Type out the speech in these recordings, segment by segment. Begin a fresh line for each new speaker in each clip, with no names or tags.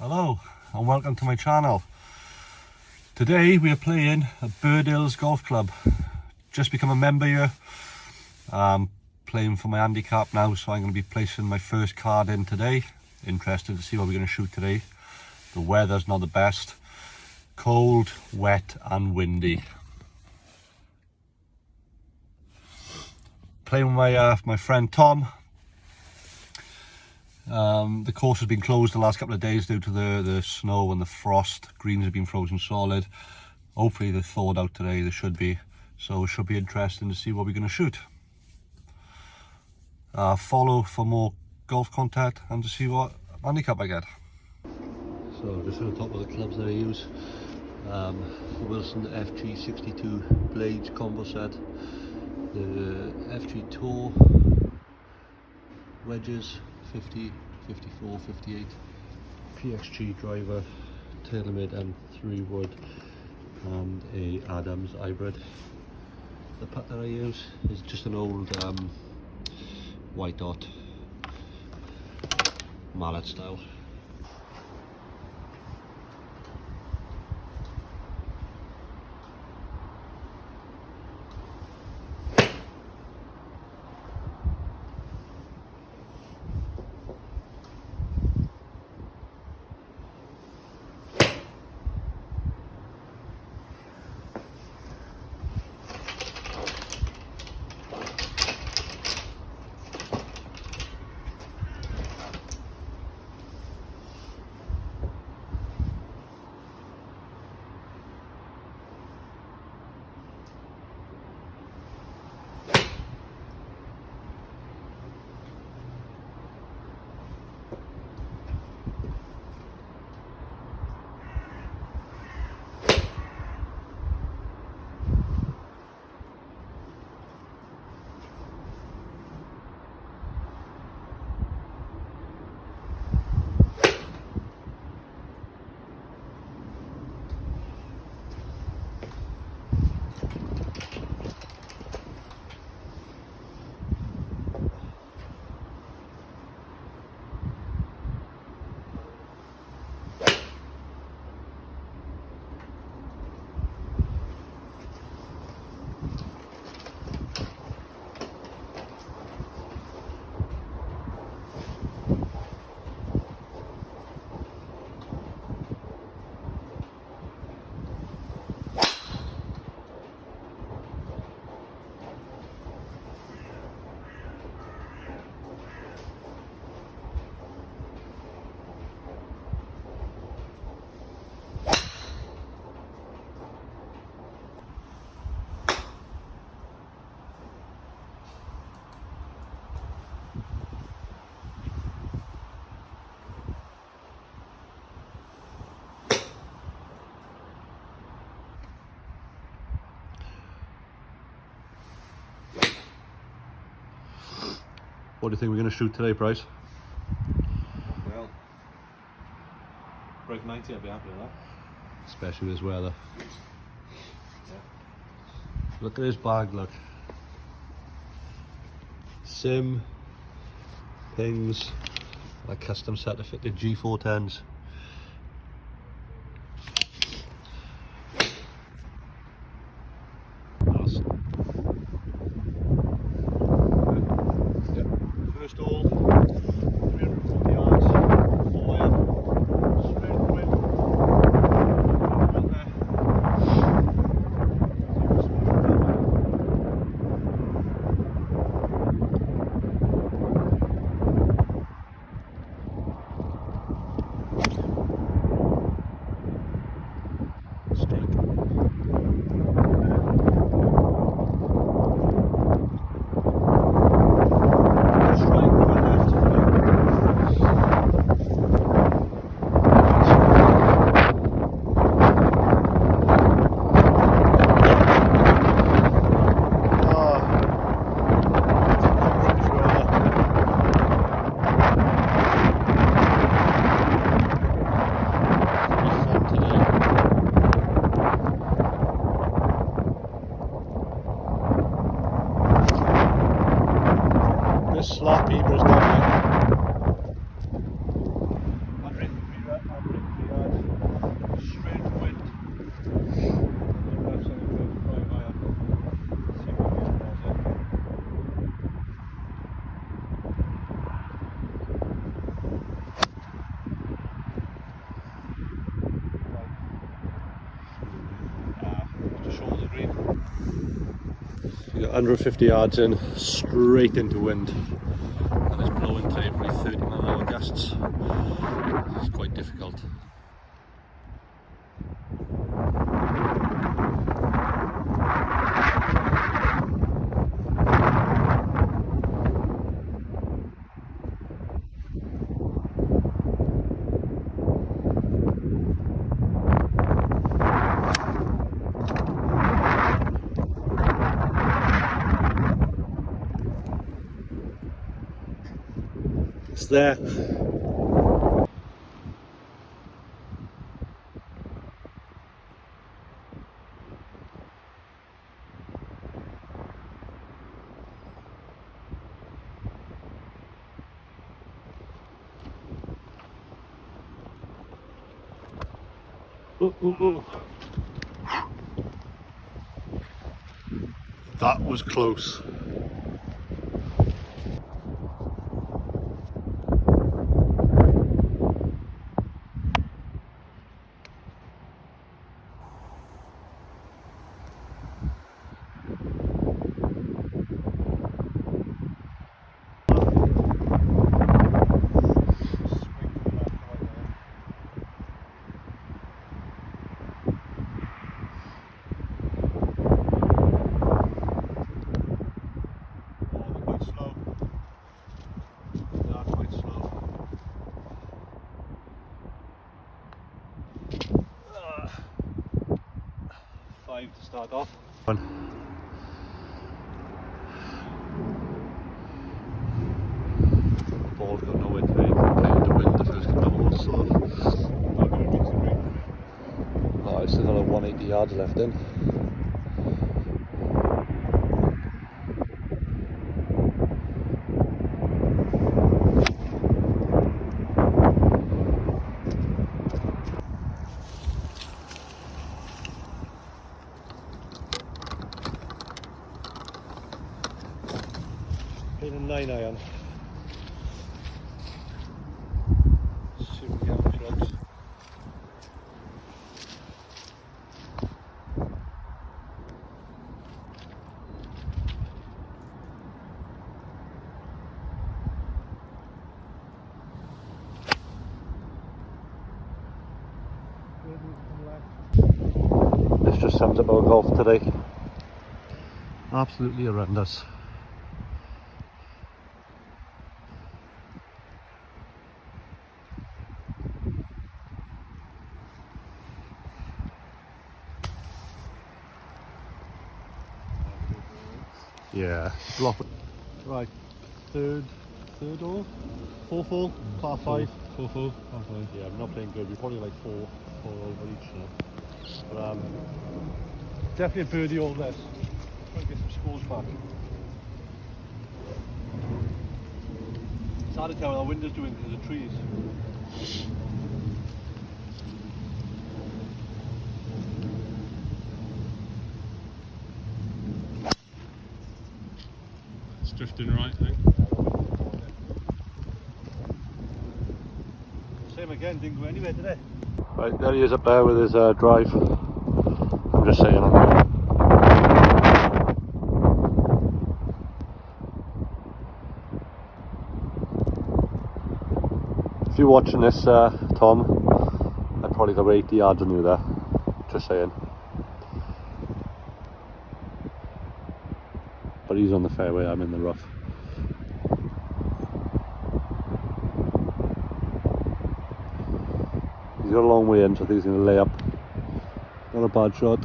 Hello and welcome to my channel. Today we are playing at Bird Hills Golf Club. Just become a member here. Playing for my handicap now, so I'm going to be placing my first card in today. Interested to see what we're going to shoot today. The weather's not the best. Cold, wet and windy. Playing with my friend Tom. The course has been closed the last couple of days due to the snow and the frost. Greens have been frozen solid. Hopefully they're thawed out today, they should be. So it should be interesting to see what we're going to shoot. Follow for more golf content and to see what handicap I get. So just on the top of the clubs that I use. Wilson FG62 blades combo set. The FG Tour wedges 50, 54, 58, PXG driver, TaylorMade M3 wood and a Adams hybrid. The putt that I use is just an old white dot mallet style. What do you think we're going to shoot today, Bryce?
Well, break 90, I'd be happy with that.
Especially with this weather.
Yeah.
Look at this bag, look. Sim, pings, a custom set to fit the G410s. First hole, 340 yards, 4 iron, straight wind, out there. 150 yards in, straight into wind, and it's blowing to every 30-mile-an-hour gusts. It's quite difficult. It's there. Ooh, ooh, ooh. That was close. To start off. The ball's got nowhere to be. Playing the wind, the first couple, so I still got 180 yards left in. Playing a 9-iron. See what we get on slugs. This just sums up our golf today. Absolutely horrendous. Yeah, drop it. Right, third hole, fourth hole, par 5.
4-4, par 5.
Yeah, I'm not playing good. We're probably like four over each now. But definitely a birdie all this. Try to get some scores back. It's hard to tell what the wind is doing because of the trees.
It's drifting right, I think.
Same again, didn't go anywhere today. Right, there he is up there with his drive. I'm just saying on there. If you're watching this, Tom, I probably got 80 yards on you there. Just saying. But he's on the fairway, I'm in the rough. He's got a long way in, so I think he's going to lay up. Not a bad shot.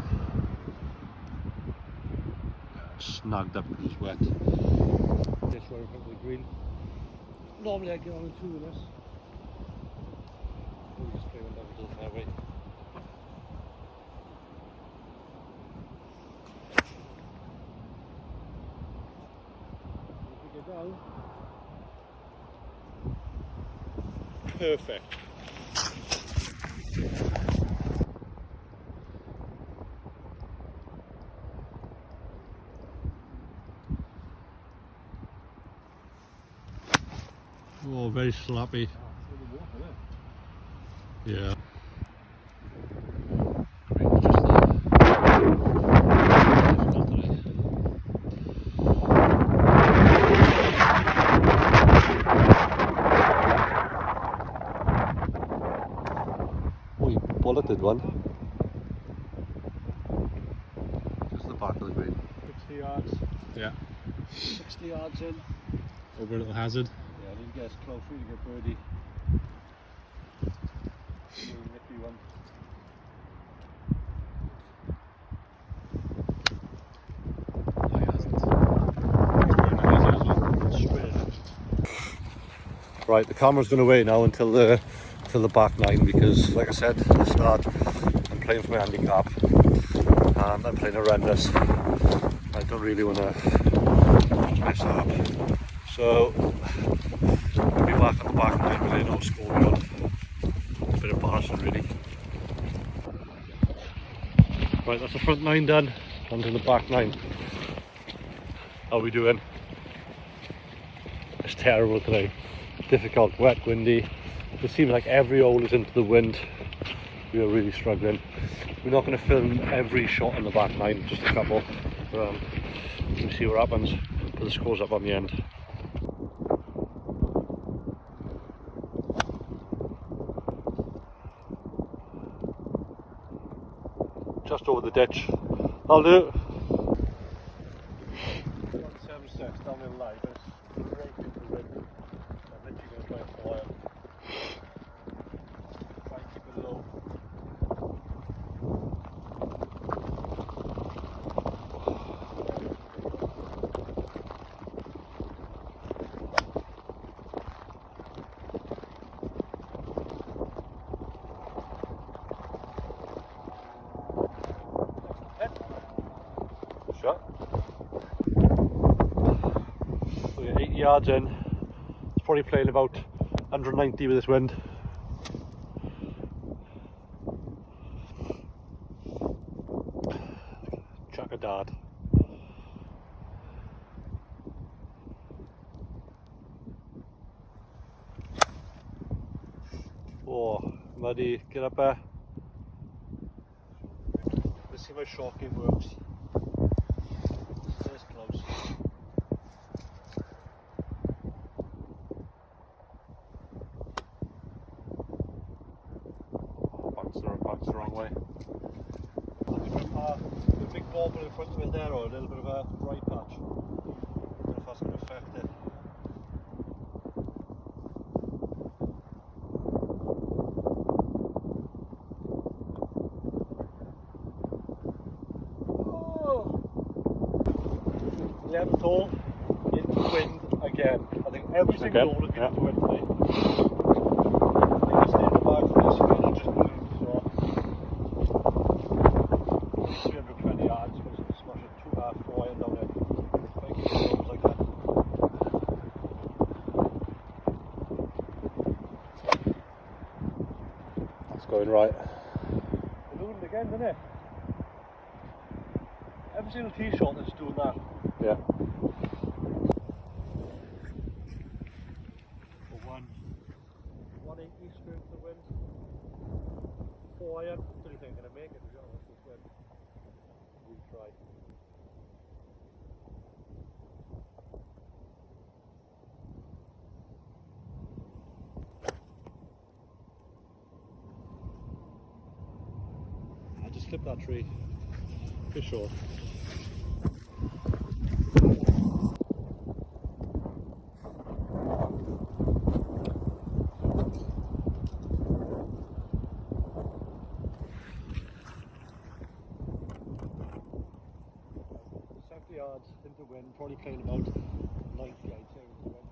Snagged up because it's wet. Just right in front of the green. Normally I get on in 2 of this. We'll just play one down to the fairway. Down. Perfect. Oh, very slappy. Yeah. Green's just there. Difficult today. bullet did one. Just the back of the green.
60 yards.
Yeah.
60 yards in.
Over a little hazard.
Yeah, I need to get as close to get birdie. Little nippy one.
Oh, he hasn't. Hazard as well.
Straight.
Right, the camera's going to wait now until the back nine because, like I said at the start, I'm playing for my handicap and I'm playing horrendous. I don't really want to mess up. So I'll be back on the back nine with no score on. It's a bit embarrassing really. Right, that's the front nine done. On to the back nine. How are we doing? It's terrible today. Difficult, wet, windy. It seems like every hole is into the wind. We are really struggling. We're not going to film every shot on the back nine, just a couple. We'll see what happens. Put the scores up on the end. Just over the ditch. I'll do.
7 steps down in live. It's right into the wind. I'm literally going to try and fire. Try and keep it low.
Shot. So yeah, 80 yards in. It's probably playing about 190 with this wind. Chuck a dart. Oh, muddy, get up there. Let's see if my short game works. This close.
Bounce the wrong way.
The big bauble in front of it there, or a little bit of a dry patch. I don't know if that's going to affect it. Oh! 11th hole, into wind again. I think every single hole has been into wind today. I think I stayed in the bag for this, and I'll just move. So 320 yards, was smash a 2.5, 4 iron down there. If I keep it low as I can.
That's going right.
They're doing it again, isn't it? Every single tee shot that's doing that.
Yeah.
For 180 straight to the wind. 4 iron. Don't you think I'm going to make it, to be honest, this wind? We'll try.
I just clipped that tree. For sure.
Yards into wind, probably playing about 90, I'd say, with the wind.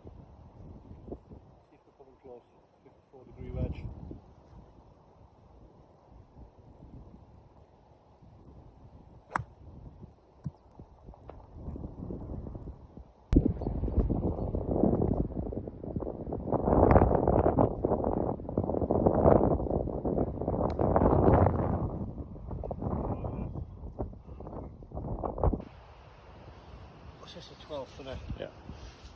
See if they're coming close. 54-degree wedge. This is the 12th, isn't it?
Yeah.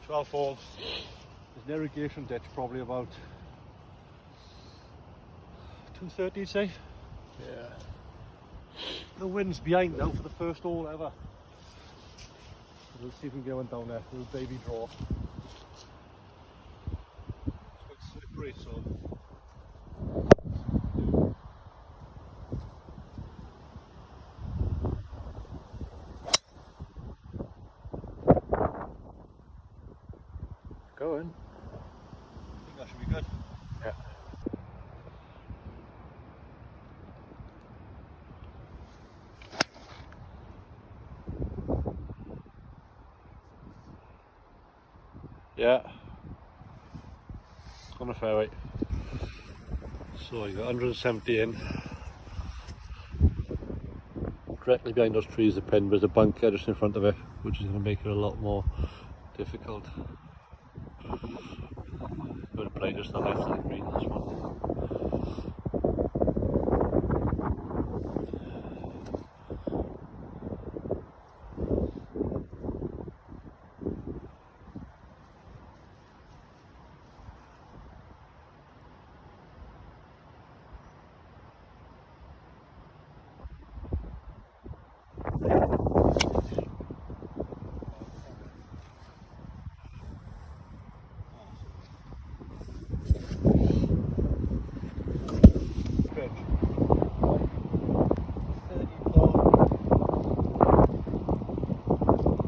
12 holes. There's an irrigation ditch probably about 230, say.
Yeah.
The wind's behind now for the first hole ever. We'll see if we can get one down there. Little baby draw. It's quite slippery, so
Yeah. On the fairway. So you got 170 in. Directly behind those trees, the pin, there's a bunker just in front of it, which is going to make it a lot more difficult. Going to play just the left of the green, this one.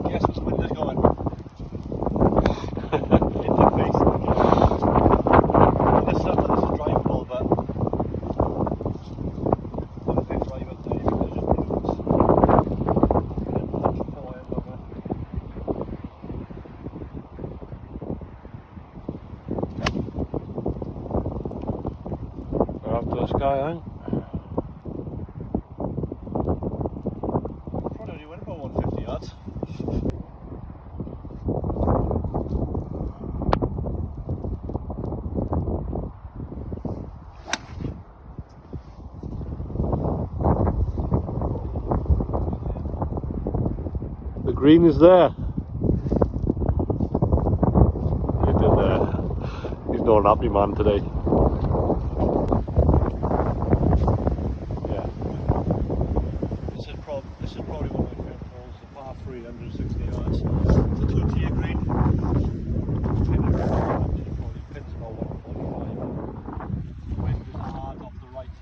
Guess which window's going? In the face. This is drivable, but I'm a bit drive it there because it moves.
We're up to the sky, I think.
Probably only went about 150 yards.
The green is there. Look at there. He's not an happy man today. Yeah.
This is probably one of my favourite holes. The par 3, 160 yards. It's a 2-tier green. Probably pins about 145. Wind is hard off the right.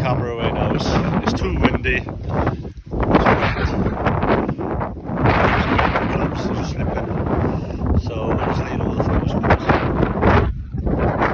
Camera away now, it's too windy.